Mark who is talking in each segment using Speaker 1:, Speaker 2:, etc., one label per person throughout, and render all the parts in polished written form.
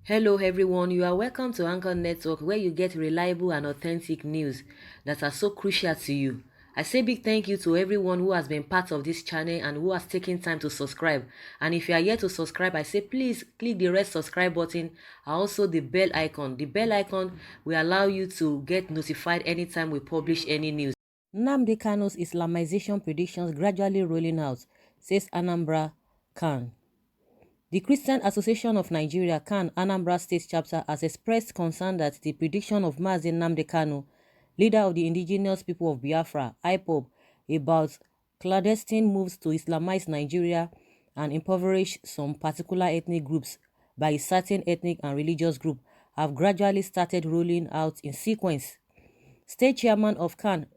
Speaker 1: Hello everyone, you are welcome to Anchor Network where you get reliable and authentic news that are so crucial to you. I say big thank you to everyone who has been part of this channel and who has taken time to subscribe. And if you are yet to subscribe, I say please click the red subscribe button and also the bell icon. The bell icon will allow you to get notified anytime we publish any news. Nnamdi Kanu's Islamization predictions gradually rolling out, says Anambra Khan. The Christian Association of Nigeria (CAN) Anambra State Chapter has expressed concern that the prediction of Mazi Nnamdi Kanu, leader of the indigenous people of Biafra (IPOB), about clandestine moves to Islamize Nigeria and impoverish some particular ethnic groups by a certain ethnic and religious group have gradually started rolling out in sequence. State Chairman of CAN,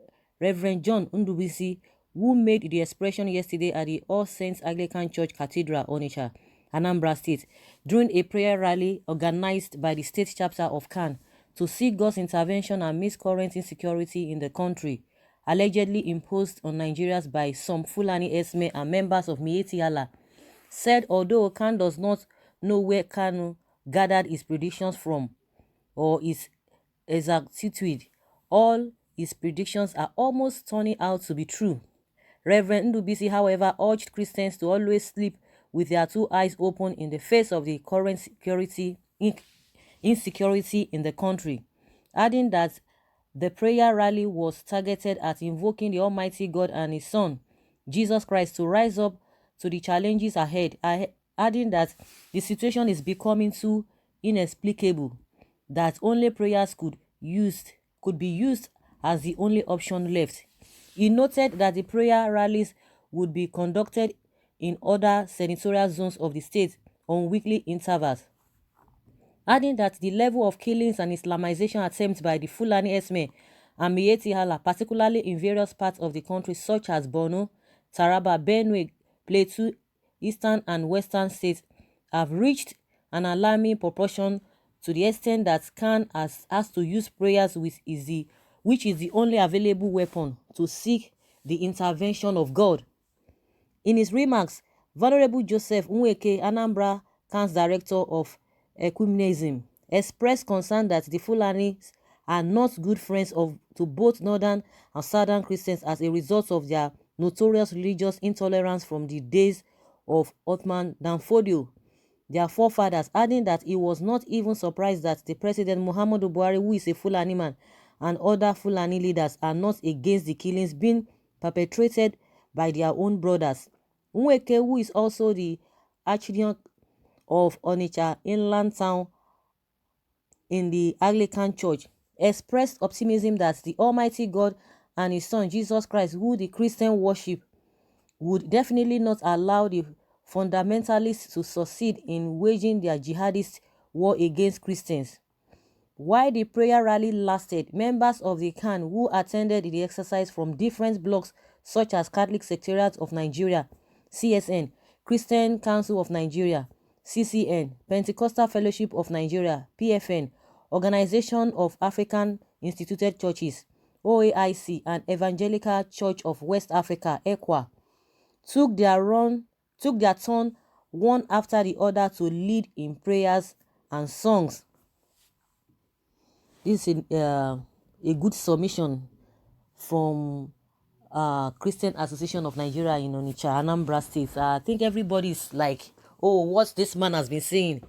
Speaker 1: Reverend John Ndubisi, who made the expression yesterday at the All Saints Anglican Church Cathedral, Onitsha, Anambra State, during a prayer rally organized by the state chapter of CAN to seek God's intervention amidst current insecurity in the country, allegedly imposed on Nigerians by some Fulani Esme and members of Miyetti Allah, said although CAN does not know where Kanu gathered his predictions from or his exactitude, all his predictions are almost turning out to be true. Reverend Ndubisi, however, urged Christians to always sleep with their two eyes open in the face of the current insecurity in the country, adding that the prayer rally was targeted at invoking the Almighty God and His Son, Jesus Christ, to rise up to the challenges ahead, adding that the situation is becoming too inexplicable that only prayers could be used as the only option left. He noted that the prayer rallies would be conducted in other senatorial zones of the state on weekly intervals, adding that the level of killings and Islamization attempts by the Fulani Esme and Miyetti Allah, particularly in various parts of the country such as Borno, Taraba, Benue, Plateau, Eastern and Western states, have reached an alarming proportion to the extent that CAN has to use prayers which is the only available weapon to seek the intervention of God. In his remarks, Venerable Joseph Nweke, Anambra CAN's director of ecumenism, expressed concern that the Fulanis are not good friends to both northern and southern Christians as a result of their notorious religious intolerance from the days of Othman Danfodio, their forefathers, adding that he was not even surprised that the President Muhammadu Buhari, who is a Fulani man, and other Fulani leaders are not against the killings being perpetrated by their own brothers. Nweke, who is also the Archdeacon of Onitsha Inland Town in the Anglican Church, expressed optimism that the Almighty God and His Son Jesus Christ, who the Christian worship, would definitely not allow the fundamentalists to succeed in waging their jihadist war against Christians. While the prayer rally lasted, members of the CAN who attended the exercise from different blocks such as Catholic Secretariat of Nigeria, CSN, Christian Council of Nigeria, CCN, Pentecostal Fellowship of Nigeria, PFN, Organization of African Instituted Churches, OAIC, and Evangelical Church of West Africa, ECWA, took their turn one after the other to lead in prayers and songs. This is a good submission from Christian Association of Nigeria in Onitsha, Anambra State. I think everybody's like, oh, what this man has been saying,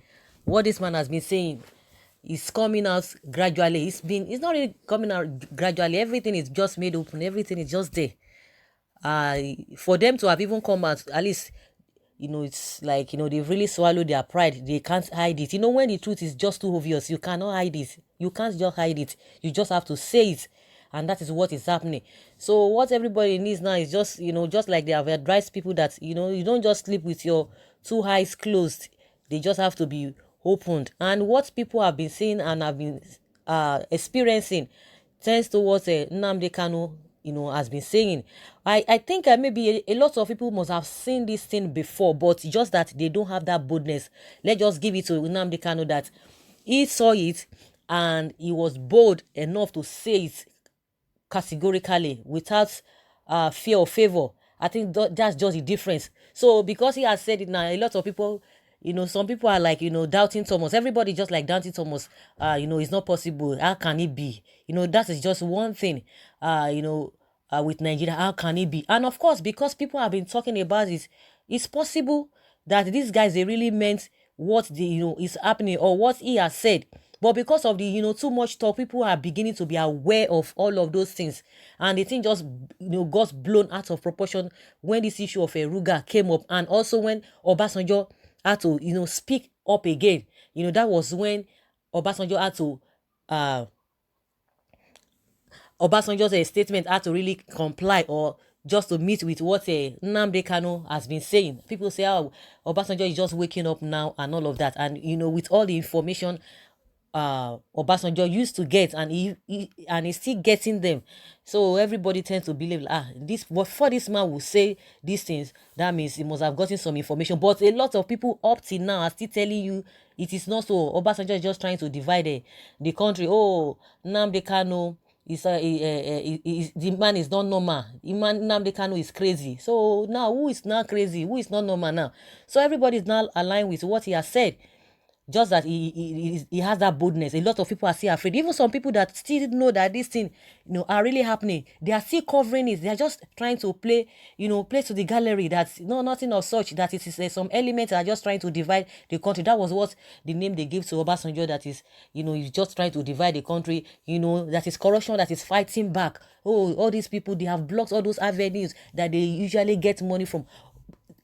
Speaker 1: is coming out gradually. It's not really coming out gradually. Everything is just made open. Everything is just there. For them to have even come out, at least, it's like, they've really swallowed their pride. They can't hide it. When the truth is just too obvious, you cannot hide it. You can't just hide it. You just have to say it. And that is what is happening. So what everybody needs now is just, just like they have advised people that, you don't just sleep with your two eyes closed. They just have to be opened. And what people have been saying and have been experiencing tends towards Nnamdi Kanu has been saying. I think maybe a lot of people must have seen this thing before, but just that they don't have that boldness. Let's just give it to Nnamdi Kanu that he saw it and he was bold enough to say it categorically without fear or favor. I think that's just the difference. So because he has said it now, a lot of people, some people are like, doubting Thomas. Everybody just like doubting Thomas. It's not possible. How can it be? That is just one thing. With Nigeria, how can it be? And of course, because people have been talking about it, it's possible that these guys, they really meant what is happening or what he has said. But because of the too much talk, people are beginning to be aware of all of those things, and the thing just got blown out of proportion when this issue of Ruga came up, and also when Obasanjo had to speak up again. That was when Obasanjo had to Obasanjo's statement had to really comply or just to meet with what Nnamdi Kanu has been saying. People say, oh, Obasanjo is just waking up now and all of that. And, with all the information Obasanjo used to get, and he's still getting them. So everybody tends to believe, before this man will say these things, that means he must have gotten some information. But a lot of people up till now are still telling you it is not so. Obasanjo is just trying to divide the country. Oh, Nnamdi Kanu the man is not normal. Nnamdi Kanu is crazy. So now who is not crazy? Who is not normal now? So everybody is now aligned with what he has said. Just that he has that boldness. A lot of people are still afraid. Even some people that still know that this thing, are really happening. They are still covering it. They are just trying to play to the gallery that nothing of such. That it is some elements are just trying to divide the country. That was what the name they gave to Obasanjo. That is, he's just trying to divide the country. That is corruption. That is fighting back. Oh, all these people, they have blocked all those avenues that they usually get money from.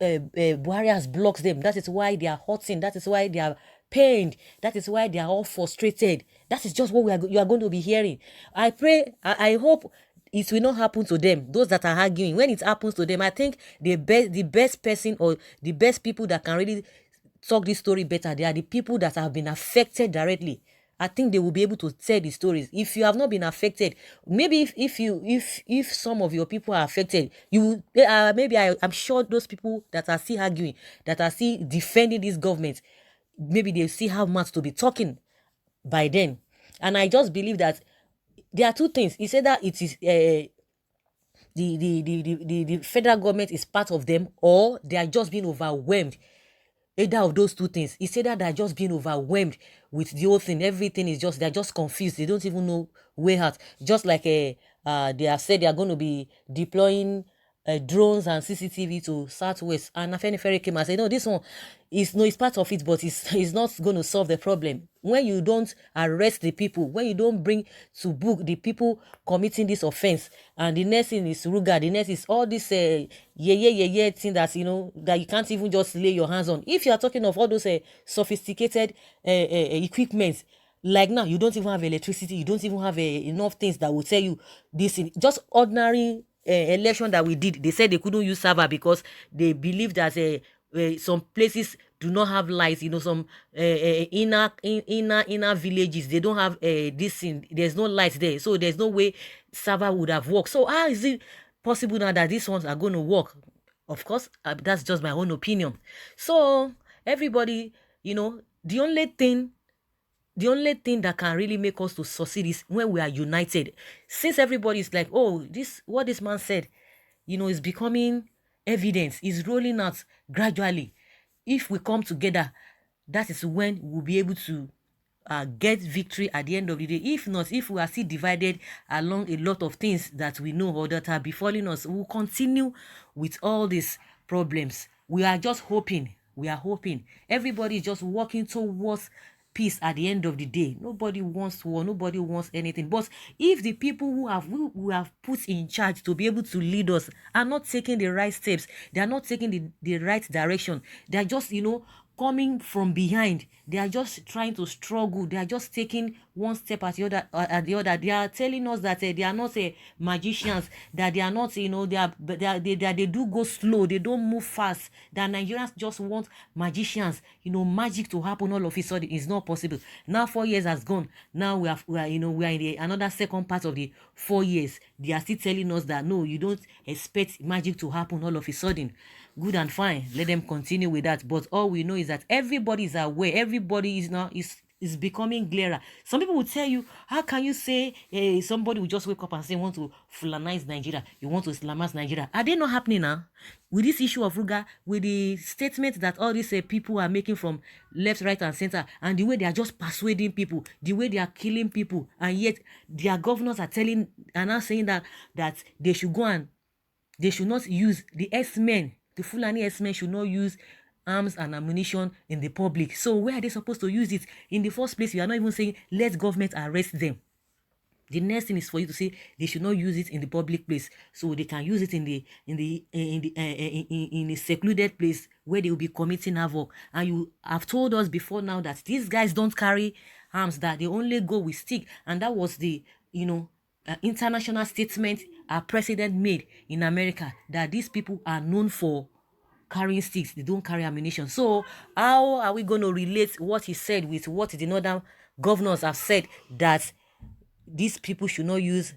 Speaker 1: Buhari has blocked them. That is why they are hurting. That is why they are pained. That is why they are all frustrated. That is just what you are going to be hearing. I pray, I hope it will not happen to them. Those that are arguing, when it happens to them, I think the best person or the best people that can really talk this story better, they are the people that have been affected directly. I think they will be able to tell the stories. If you have not been affected, maybe if some of your people are affected, I'm sure those people that are still arguing, that are still defending this government, maybe they still have much to be talking by then. And I just believe that there are two things. He said that it is the federal government is part of them, or they are just being overwhelmed. Either of those two things. He said that they're just being overwhelmed with the whole thing. Everything is they're just confused. They don't even know where out. Just like they have said they are going to be deploying drones and CCTV to Southwest. And Afenifere came and said, no, this one it's part of it, but it's not going to solve the problem. When you don't arrest the people, when you don't bring to book the people committing this offense, and the next thing is Ruga, the next is all this thing that that you can't even just lay your hands on. If you are talking of all those sophisticated equipment, like now you don't even have electricity, you don't even have enough things that will tell you this. Just ordinary election that we did, they said they couldn't use server because they believe that some places do not have lights. Some inner villages, they don't have this thing. There's no lights there, so there's no way server would have worked. So how is it possible now that these ones are going to work? Of course, that's just my own opinion. So everybody, the only thing that can really make us to succeed is when we are united. Since everybody is like, oh, what this man said, is becoming evidence, is rolling out gradually. If we come together, that is when we'll be able to get victory at the end of the day. If not, if we are still divided along a lot of things that we know or that are befalling us, we'll continue with all these problems. We are just hoping. We are hoping. Everybody is just working towards peace at the end of the day. Nobody wants war. Nobody wants anything. But if the people who have put in charge to be able to lead us are not taking the right steps, they are not taking the right direction, they are just coming from behind. They are just trying to struggle. They are just taking one step at the other. They are telling us that they are not magicians. That they are not, they do go slow. They don't move fast. That Nigerians just want magicians. Magic to happen all of a sudden. It's not possible. Now 4 years has gone. Now we are in another second part of the 4 years. They are still telling us that no, you don't expect magic to happen all of a sudden. Good and fine, let them continue with that. But all we know is that everybody is aware. Everybody is now is becoming clearer. Some people will tell you, how can you say somebody will just wake up and say, want to Fulanize Nigeria, you want to Islamize Nigeria? Are they not happening now? With this issue of Ruga, with the statement that all these people are making from left, right, and center, and the way they are just persuading people, the way they are killing people, and yet their governors are now saying that they should go and they should not use the S-men. The Fulani S-men should not use arms and ammunition in the public. So where are they supposed to use it? In the first place, you are not even saying, let government arrest them. The next thing is for you to say they should not use it in the public place, so they can use it in a secluded place where they will be committing havoc. And you have told us before now that these guys don't carry arms, that they only go with stick, and that was the international statement our president made in America, that these people are known for carrying sticks. They don't carry ammunition. So how are we going to relate what he said with what the northern governors have said, that these people should not use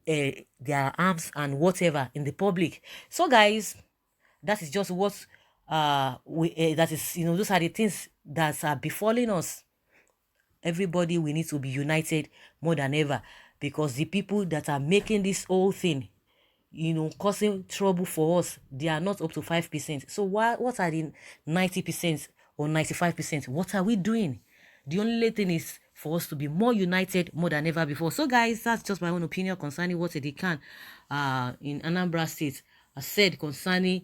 Speaker 1: their arms and whatever in the public? So guys, that is just what that is, those are the things that are befalling us. Everybody, we need to be united more than ever, because the people that are making this whole thing, causing trouble for us, they are not up to 5%. So what are the 90% or 95%? What are we doing? The only thing is for us to be more united more than ever before. So guys, that's just my own opinion concerning what they can in Anambra State said concerning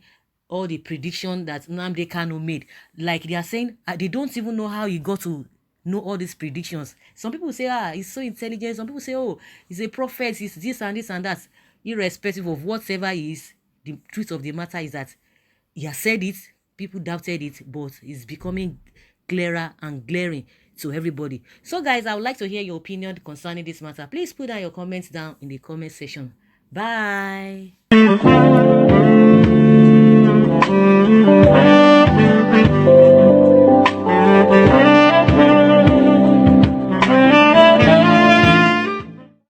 Speaker 1: all the prediction that Nnamdi Kanu made. Like they are saying, they don't even know how he got to know all these predictions. Some people say, he's so intelligent. Some people say, oh, he's a prophet, he's this and this and that. Irrespective of whatever he is, the truth of the matter is that he has said it, people doubted it, but it's becoming clearer and glaring to everybody. So guys, I would like to hear your opinion concerning this matter. Please put down your comments down in the comment section. Bye.